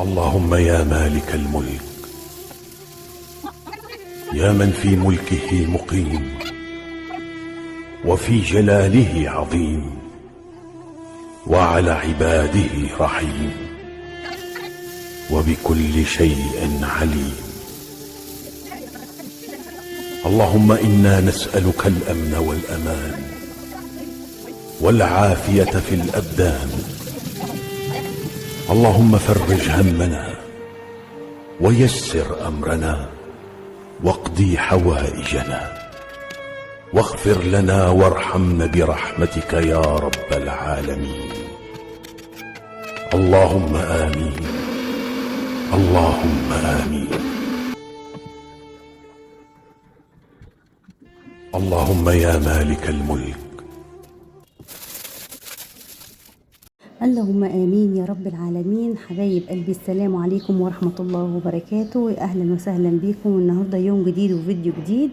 اللهم يا مالك الملك، يا من في ملكه مقيم وفي جلاله عظيم وعلى عباده رحيم وبكل شيء عليم. اللهم إنا نسألك الأمن والأمان والعافية في الأبدان. اللهم فرج همنا ويسر أمرنا واقضي حوائجنا واغفر لنا وارحمنا برحمتك يا رب العالمين. اللهم آمين، اللهم آمين. اللهم يا مالك الملك. اللهم آمين يا رب العالمين. حبايب قلبي، السلام عليكم ورحمة الله وبركاته. أهلا وسهلا بكم. النهاردة يوم جديد وفيديو جديد.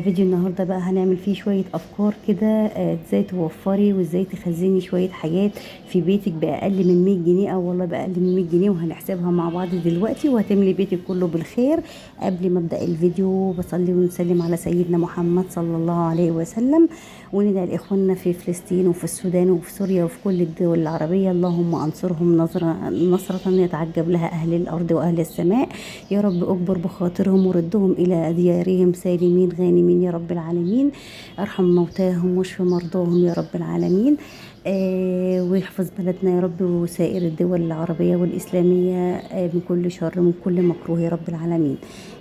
فيديو النهاردة بقى هنعمل فيه شوية أفكار كده، ازاي توفري وازاي تخزني شوية حاجات في بيتك بأقل من 100 جنيه أو والله بأقل من 100 جنيه، وهنحسبها مع بعض دلوقتي وهتملي بيتك كله بالخير. قبل ما أبدأ الفيديو بصلي ونسلم على سيدنا محمد صلى الله عليه وسلم، وندعي لإخواننا في فلسطين وفي السودان وفي سوريا وفي كل الدول العربية. اللهم أنصرهم نصرة يتعجب لها أهل الأرض وأهل السماء. يا رب أكبر بخاطرهم وردهم إلى ديارهم سالمين غانمين يا رب العالمين. ارحم موتاهم واشف مرضاهم يا رب العالمين. ويحفظ بلدنا يا رب وسائر الدول العربية والإسلامية من كل شر من كل مكروه يا رب العالمين.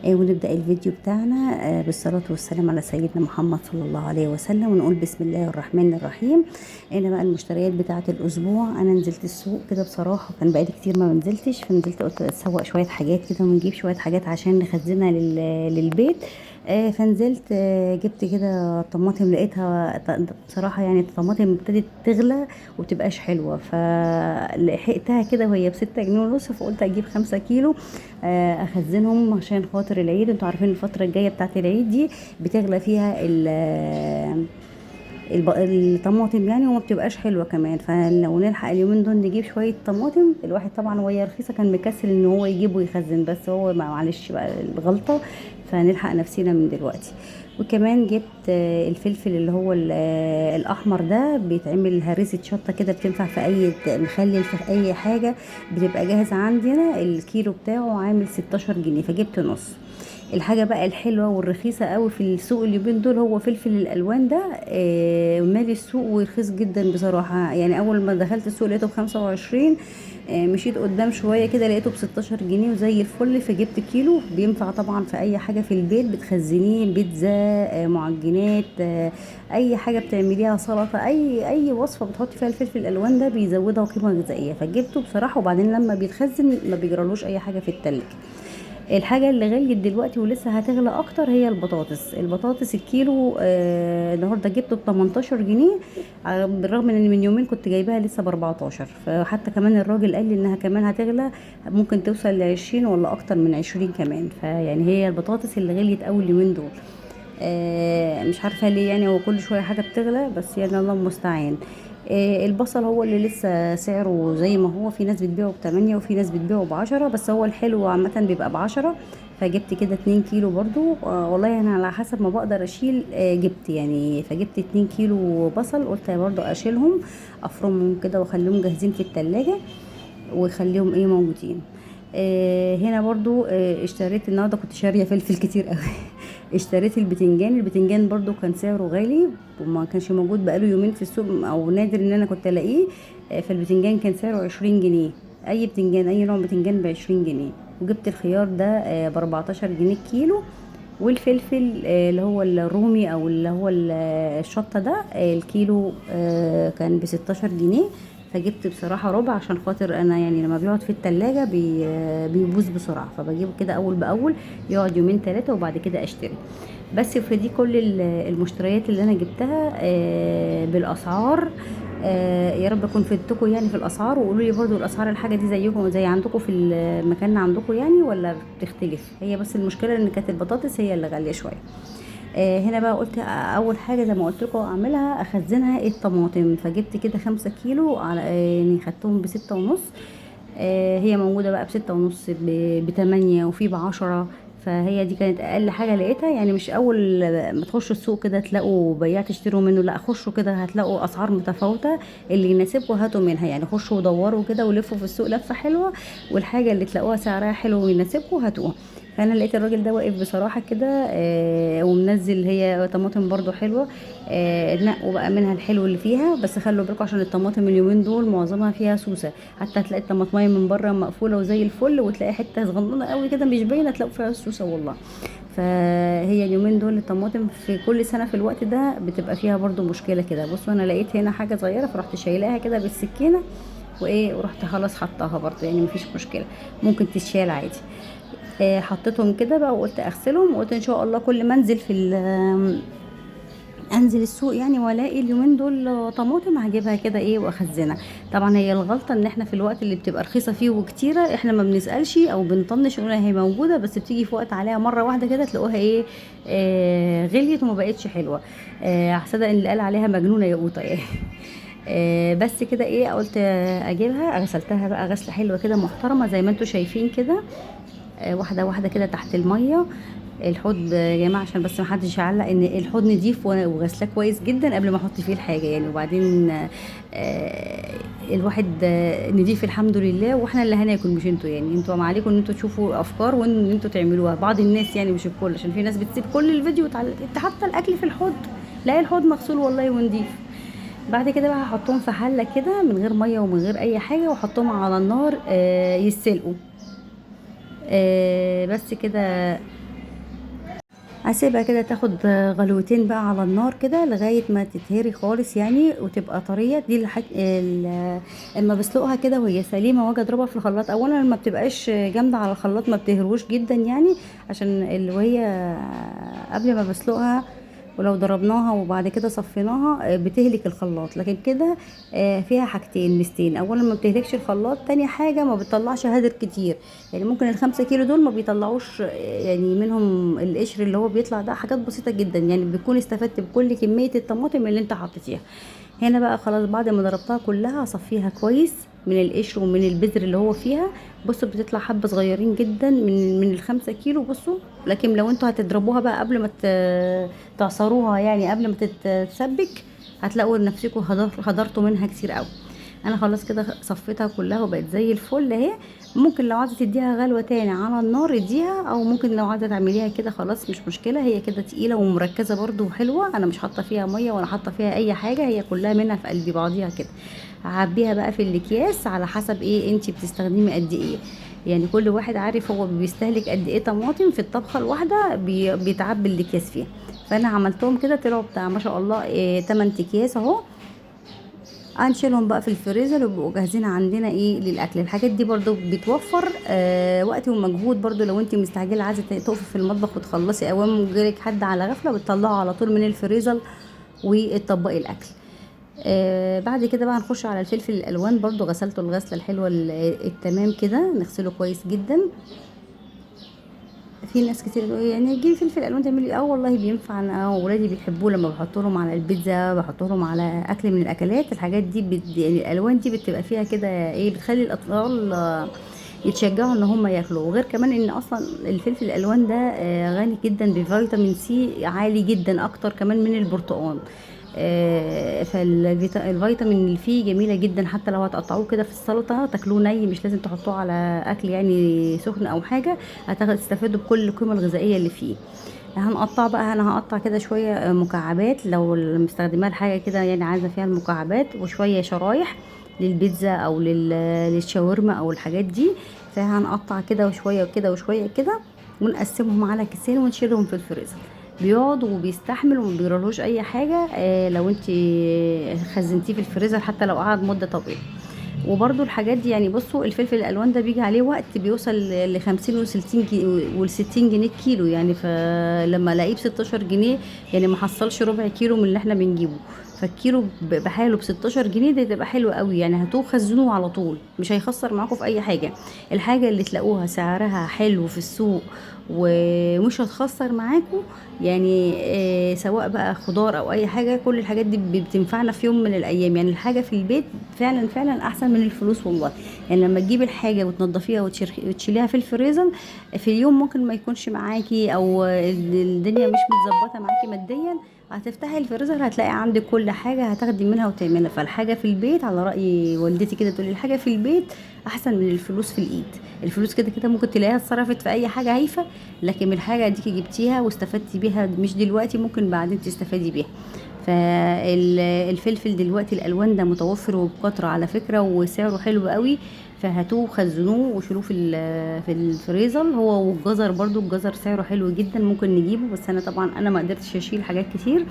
ونبدأ الفيديو بتاعنا بالصلاة والسلام على سيدنا محمد صلى الله عليه وسلم، ونقول بسم الله الرحمن الرحيم. هنا بقى المشتريات بتاعة الأسبوع. أنا نزلت السوق كده بصراحة، كان بقالي كتير ما نزلتش، فنزلت قلت أتسوق شوية حاجات كده ونجيب شوية حاجات عشان نخزنها للبيت. فنزلت جبت كده طماطم، لقيتها بصراحة يعني الطماطم ابتدت تغلى ومتبقاش حلوة، فلحقتها كده وهي ب6 جنيه ونص، فقلت اجيب 5 كيلو اخزنهم عشان خاطر العيد. انتوا عارفين الفترة الجاية بتاعت العيد دي بتغلى فيها الطماطم يعني، وما بتبقاش حلوه كمان. فلو نلحق اليومين دول نجيب شويه طماطم، الواحد طبعا وهي رخيصه كان مكسل ان هو يجيب ويخزن، بس هو معلش بقى الغلطه، فنلحق نفسنا من دلوقتي. وكمان جبت الفلفل اللي هو الاحمر ده، بيتعمل هريسه شطه كده، بتنفع في اي مخلل في اي حاجه، بتبقى جاهزه عندنا. الكيلو بتاعه عامل 16 جنيه، فجبت نص. الحاجة بقى الحلوة والرخيصة قوي في السوق اليومين دول هو فلفل الألوان ده. مالي السوق ورخيص جدا بصراحة. يعني أول ما دخلت السوق لقيته ب25، مشيت قدام شوية كده لقيته ب16 جنيه وزي الفل، فجبت كيلو. بينفع طبعا في أي حاجة في البيت بتخزنيه، بيتزا، معجنات، أي حاجة بتعمليها، سلطة، أي وصفة بتحطي فيها الفلفل الألوان ده بيزودها قيمة غذائية، فجبته بصراحة. وبعدين لما بيتخزن ما بيجرالوش أي حاجة في التلج. الحاجة اللي غليت دلوقتي ولسه هتغلى اكتر هي البطاطس الكيلو. النهارده جبته ب18 جنيه، بالرغم ان من يومين كنت جايباها لسه ب14. فحتى كمان الراجل قال لي انها كمان هتغلى، ممكن توصل ل20 ولا اكتر من 20 كمان. فيعني هي البطاطس اللي غليت اول اليومين دول. مش عارفه ليه، يعني هو كل شويه حاجه بتغلى، بس يعني الله المستعان. البصل هو اللي لسه سعره زي ما هو، في ناس بتبيعه ب8 وفي ناس بتبيعه ب10، بس هو الحلو عامة بيبقى ب10. فجبت كده 2 كيلو برضو. والله انا على حسب ما بقدر اشيل جبت يعني، فجبت 2 كيلو بصل، قلت برضو اشيلهم افرمهم كده واخليهم جاهزين في التلاجة ويخليهم ايه موجودين. هنا برضو اشتريت النهارده، كنت شاريه فلفل كتير قوي. اشتريت البتنجان برضو كان سعره غالي وما كانش موجود بقاله يومين في السوق، او نادر ان انا كنت الاقيه. فالبتنجان كان سعره 20 جنيه. اي بتنجان، اي نوع بتنجان ب20 جنيه. وجبت الخيار ده ب14 جنيه الكيلو. والفلفل اللي هو الرومي او اللي هو الشطه ده، الكيلو كان ب16 جنيه. فجبت بصراحة ربع عشان خاطر انا يعني لما بيقعد في التلاجة بيبوظ بسرعة، فبجيبه كده اول باول يقعد يومين 3 وبعد كده اشتري. بس في دي كل المشتريات اللي انا جبتها بالاسعار. يا رب اكون فدتكم يعني في الاسعار، وقولوا لي برضو الاسعار الحاجه دي زيكم زي عندكم في المكان عندكم يعني ولا بتختلف. هي بس المشكله ان كانت البطاطس هي اللي غاليه شويه. هنا بقى قلت اول حاجه زي ما قلت لكم اعملها اخزنها الطماطم، فجبت كده 5 كيلو على يعني خدتهم ب6 ونص. هي موجودة بقى ب6.5، ب8، وفي ب10. فهي دي كانت اقل حاجة لقيتها، يعني مش اول ما تخشوا السوق كده تلاقوا بياع تشتروا منه، لا خشوا كده هتلاقوا اسعار متفاوتة. اللي يناسبكم هاتوا منها، يعني خشوا ودوروا كده ولفوا في السوق لفة حلوة، والحاجة اللي تلاقوها سعرها حلو ويناسبكم هاتوها. فانا لقيت الراجل ده واقف بصراحة كده، ومنزل هي طماطم برضو حلوة. نقوا بقى منها الحلو اللي فيها، بس خلوا بالكم عشان الطماطم اليومين دول معظمها فيها سوسة. حتى هتلاقي الطماطمية من بره مقفولة وزي الفل، وتلاقي حتة صغننة قوي كده مش باينة تلاقوا فيها سوسة والله. فهي اليومين دول الطماطم في كل سنة في الوقت ده بتبقى فيها برضو مشكلة كده. بصوا انا لقيت هنا حاجة صغيرة فرحت شايلاها كده بالسكينة، ورحت خلاص حطاها برضو، يعني مفيش مشكلة، ممكن تتشال عادي. حطيتهم كده بقى وقلت اغسلهم، وقلت ان شاء الله كل ما انزل في انزل السوق يعني والاقي اليومين دول طماطم هجيبها كده واخزنها. طبعا هي الغلطه ان احنا في الوقت اللي بتبقى رخيصه فيه وكتيره احنا ما بنسالش او بنطنش نقول هي موجوده، بس بتيجي في وقت عليها مره واحده كده تلاقوها غليت وما بقتش حلوه. حسدا ان اللي قال عليها مجنونه يا قوطه يعني. بس كده قلت اجيبها. غسلتها بقى غسله حلوه كده محترمه زي ما انتم شايفين كده، واحده واحده كده تحت الميه. الحوض يا جماعه عشان بس ما حدش يعلق ان الحوض نضيف وغسلاه كويس جدا قبل ما احط فيه الحاجه يعني. وبعدين الواحد نضيف الحمد لله، واحنا اللي هناكل مش انتوا، يعني انتوا ما عليكم ان انتوا تشوفوا افكار وان انتوا تعملوها. بعض الناس يعني مش الكل، عشان في ناس بتسيب كل الفيديو انت حاطه الاكل في الحوض، لا الحوض مغسول والله ونضيف. بعد كده بقى هحطهم في حله كده من غير ميه ومن غير اي حاجه، واحطهم على النار يتسلقوا. بس كده هسيبها كده تاخد غلوتين بقى على النار كده لغايه ما تتهري خالص يعني وتبقى طريه. دي اما بسلقها كده وهي سليمه واجي اضربها في الخلاط، اولا ما بتبقاش جامده على الخلاط، ما بتهروش جدا يعني، عشان وهي قبل ما بسلقها ولو ضربناها وبعد كده صفيناها بتهلك الخلاط. لكن كده فيها حاجتين ميزتين: اولا ما بتهلكش الخلاط، تاني حاجه ما بتطلعش هدر كتير. يعني ممكن ال5 كيلو دول ما بيطلعوش يعني منهم القشر اللي هو بيطلع ده، حاجات بسيطه جدا يعني، بتكون استفدت بكل كميه الطماطم اللي انت حطيتيها. هنا بقى خلاص بعد ما ضربتها كلها اصفيها كويس من القشر ومن البذر اللي هو فيها. بصوا بتطلع حبة صغيرين جدا من ال5 كيلو. بصوا لكن لو انتوا هتضربوها بقى قبل ما تعصروها يعني قبل ما تتسبك، هتلاقوا نفسكم هدرتوا منها كتير قوي. انا خلاص كده صفيتها كلها وبقت زي الفل اهي. ممكن لو عايزه تديها غلوه تاني على النار اديها، او ممكن لو عايزه تعمليها كده خلاص مش مشكله. هي كده تقيله ومركزه برده وحلوه، انا مش حاطه فيها ميه ولا حاطه فيها اي حاجه، هي كلها منها في قلب بعضيها كده. هعبيها بقى في الاكياس على حسب انتي بتستخدمي قد ايه، يعني كل واحد عارف هو بيستهلك قد ايه طماطم في الطبخه الواحده بيتعبي الاكياس فيها. فانا عملتهم كده طلعوا بتاع ما شاء الله 8 اكياس اهو. هنشيلهم بقى في الفريزر ويبقوا جاهزين عندنا للاكل. الحاجات دي برضو بتوفر وقت ومجهود برضو. لو انت مستعجله عايزه تقفي في المطبخ وتخلصي اوام وجالك حد على غفله، بتطلعه على طول من الفريزر وتطبقي الاكل. بعد كده بقى هنخش على الفلفل الالوان. برضو غسلته الغسله الحلوه التمام كده، نغسله كويس جدا. في ناس كتير تقول يعني تجيبي فلفل الوان تعملي والله بينفع. انا ولادي بيحبوه لما بحط لهم على البيتزا، بحط لهم على اكل من الاكلات. الحاجات دي يعني الالوان دي بتبقى فيها كده بتخلي الاطفال يتشجعوا ان هم ياكلوا. وغير كمان ان اصلا الفلفل الالوان ده غني جدا بفيتامين سي عالي جدا، اكتر كمان من البرتقال. فالفيتامين اللي فيه جميله جدا، حتى لو هتقطعوه كده في السلطه تاكلوه ني، مش لازم تحطوه على اكل يعني سخن او حاجه، هتستفادوا بكل القيمه الغذائيه اللي فيه. هنقطع بقى، انا هقطع كده شويه مكعبات لو مستخدماها لحاجه كده يعني عايزه فيها المكعبات، وشويه شرايح للبيتزا او للشاورما او الحاجات دي. فهنقطع كده وشويه كده وشويه كده، ونقسمهم على كيسين ونشيلهم في الفريزر. بيقعد وبيستحمل وما بيجرالهوش اي حاجه لو انت خزنتيه في الفريزر حتى لو قعد مده طويله. وبرده الحاجات دي يعني بصوا الفلفل الالوان ده بيجي عليه وقت بيوصل ل50 و60 جنيه الكيلو يعني. فلما الاقيه ب16 جنيه يعني ما حصلش ربع كيلو من اللي احنا بنجيبه. فالكيلو بحاله ب16 جنيه، ده تبقى حلو قوي يعني. هاتوه خزنوه على طول، مش هيخسر معاكم في اي حاجه. الحاجه اللي تلاقوها سعرها حلو في السوق ومش هتخسر معاكم يعني، سواء بقى خضار او اي حاجه، كل الحاجات دي بتنفعنا في يوم من الايام يعني. الحاجه في البيت فعلا فعلا احسن من الفلوس والله. يعني لما تجيبي الحاجه وتنضفيها وتشيليها في الفريزر، في اليوم ممكن ما يكونش معاكي او الدنيا مش متظبطه معاكي ماديا، هتفتحي الفريزر هتلاقي عندك كل حاجه هتاخدي منها وتعملها. فالحاجه في البيت على راي والدتي كده تقولي، الحاجه في البيت احسن من الفلوس في الايد. الفلوس كده كده ممكن تلاقيها اتصرفت في اي حاجه هايفه، لكن الحاجه ديكي جبتيها واستفدتي بيها، مش دلوقتي ممكن بعدين تستفادي بيها. فالفلفل دلوقتي الالوان ده متوفر وبكتره على فكره، وسعره حلو قوي. فهاتوه خزنوه وشيلوه في الفريزر. هو والجزر برضو، الجزر سعره حلو جدا ممكن نجيبه، بس انا طبعا انا ما قدرتش اشيل حاجات كتير،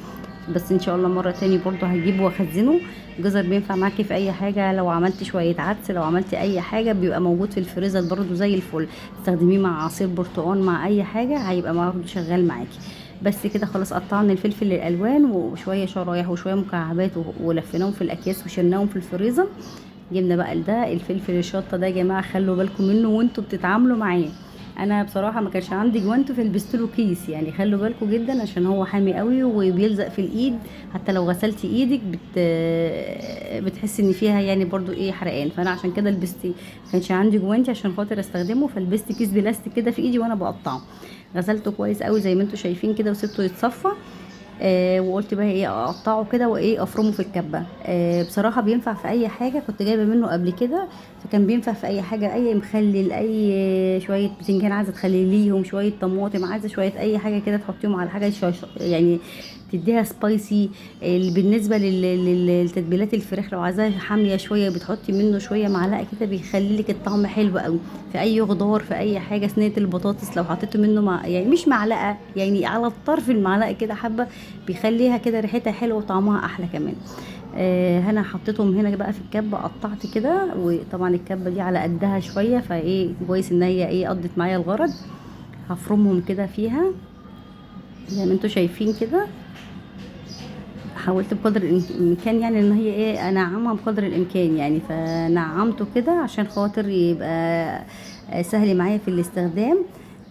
بس ان شاء الله مره تاني برضو هجيبه واخزنه. الجزر بينفع معاكي في اي حاجه، لو عملتي شويه عدس، لو عملتي اي حاجه بيبقى موجود في الفريزر برضو زي الفل. تستخدميه مع عصير برتقال مع اي حاجه هيبقى برضو شغال معاكي. بس كده خلاص، قطعنا الفلفل الالوان وشويه شرايح وشويه مكعبات ولفيناهم في الاكياس وشلناهم في الفريزر. جبنا بقى ده الفلفل الشطه ده يا جماعه، خلوا بالكم منه وانتوا بتتعاملوا معاه. انا بصراحه ما كانش عندي جوانت، فلبست له كيس يعني. خلوا بالكم جدا عشان هو حامي قوي وبيلزق في الايد، حتى لو غسلتي ايدك بتحسي ان فيها يعني برضو ايه حرقان. فانا عشان كده لبست، ما كانش عندي جوانتي عشان خاطر استخدمه، فلبست كيس بلاستيك كده في ايدي وانا بقطعه. غسلته كويس قوي زي ما انتم شايفين كده وسبته يتصفى. وقلت بقى ايه، اقطعه كده وايه افرمه في الكبه. بصراحه بينفع في اي حاجه، كنت جايبه منه قبل كده، فكان بينفع في اي حاجه، اي مخلل، اي شويه بتنجان عايزه تخلليهم، شويه طماطم عايزه، شويه اي حاجه كده تحطيهم على حاجه يعني تديها سبايسي. بالنسبه للتتبيلات الفراخ، لو عايزاها حاميه شويه بتحطي منه شويه معلقه كده، بيخلي لك الطعم حلو قوي. في اي خضار، في اي حاجه، صينيه البطاطس لو حطيت منه يعني مش معلقه يعني، على الطرف المعلقه كده حبه، بيخليها كده ريحتها حلوه وطعمها احلى كمان. انا حطيتهم هنا بقى في الكبه، قطعت كده، وطبعا الكبه دي على قدها شويه، فايه كويس ان هي ايه قضت معايا الغرض. هفرمهم كده فيها زي ما انتوا شايفين كده. حاولت بقدر الامكان يعني ان هي ايه انعمها بقدر الامكان يعني، فنعمته كده عشان خاطر يبقى سهل معايا في الاستخدام.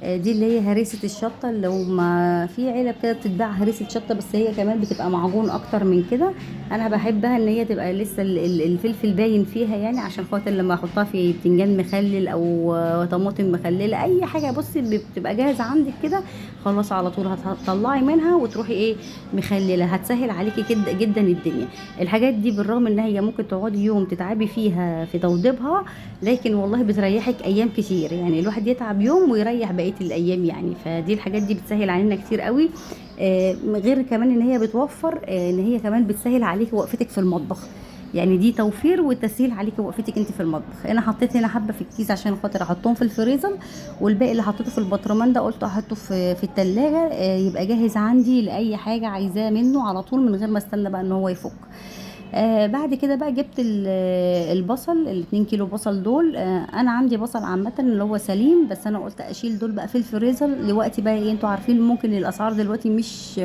دي اللي هي هريسة الشطة. لو ما في علب كده بتتباع هريسة شطة، بس هي كمان بتبقى معجون اكتر من كده. انا بحبها ان هي تبقى لسه الفلفل باين فيها يعني، عشان خاطر لما احطها في بتنجان مخلل او طماطم مخلله اي حاجه، بصي بتبقى جاهزه عندك كده، خلاص على طول هتطلعي منها وتروحي ايه مخلله، هتسهل عليكي جدا جدا الدنيا. الحاجات دي بالرغم ان هي ممكن تقعدي يوم تتعبي فيها في توضيبها، لكن والله بتريحك ايام كتير يعني. الواحد يتعب يوم ويريح بقيه الايام يعني. فدي الحاجات دي بتسهل علينا كتير قوي. غير كمان ان هي بتوفر، ان هي كمان بتسهل عليكي وقفتك في المطبخ يعني. دي توفير وتسهيل عليكي وقفتك انت في المطبخ. انا حطيت هنا حبه في الكيس عشان خاطر احطهم في الفريزر، والباقي اللي حطيته في البطرمان ده قلت احطه في التلاجة، يبقى جاهز عندي لاي حاجه عايزاه منه على طول، من غير ما استنى بقى ان هو يفك. بعد كده بقى جبت البصل، ال2 كيلو بصل دول. انا عندي بصل عامه اللي هو سليم، بس انا قلت اشيل دول بقى في الفريزر لوقتي بقى ايه. انتوا عارفين ممكن الاسعار دلوقتي مش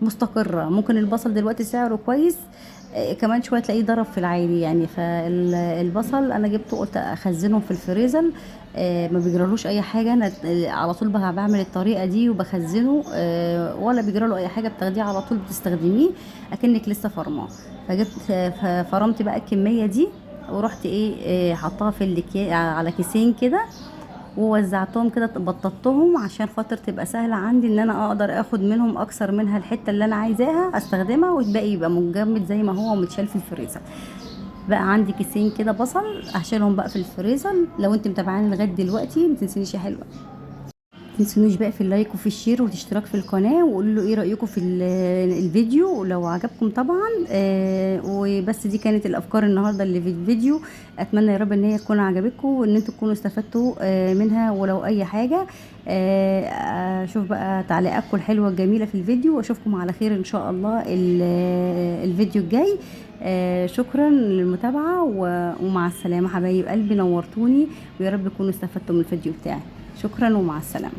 مستقره، ممكن البصل دلوقتي سعره كويس، كمان شويه تلاقيه ضرب في العالي يعني. فالبصل انا جبته قلت اخزنه في الفريزر، ما بيجرالوش اي حاجه. انا على طول بقى بعمل الطريقه دي وبخزنه، ولا بيجراله اي حاجه، بتاخديه على طول بتستخدميه اكنك لسه فرماه. فجبت فرمت بقى الكميه دي، ورحت ايه حطها على كيسين كده، ووزعتهم كده، بططتهم عشان خاطر تبقى سهله عندي ان انا اقدر اخد منهم اكثر منها الحته اللي انا عايزاها استخدمها، والباقي يبقى متجمد زي ما هو ومتشال في الفريزر. بقى عندي كيسين كده بصل هشيلهم بقى في الفريزر. لو انت متابعاني لغايه دلوقتي ما تنسينيش يا حلوه، تنسونيش بقى في اللايك وفي الشير والاشتراك في القناة، وقولوا له ايه رأيكم في الفيديو لو عجبكم طبعا. وبس دي كانت الافكار النهاردة اللي في الفيديو. اتمنى يا رب ان هي تكون عجبتكم وان انتم تكونوا استفدتوا منها ولو اي حاجة. اشوف بقى تعليقاتكم الحلوة الجميلة في الفيديو، واشوفكم على خير ان شاء الله الفيديو الجاي. شكرا للمتابعة ومع السلامة حبايب قلبي، نورتوني، ويا رب تكونوا استفدتوا من الفيديو بتاعي. شكرا ومع السلامة.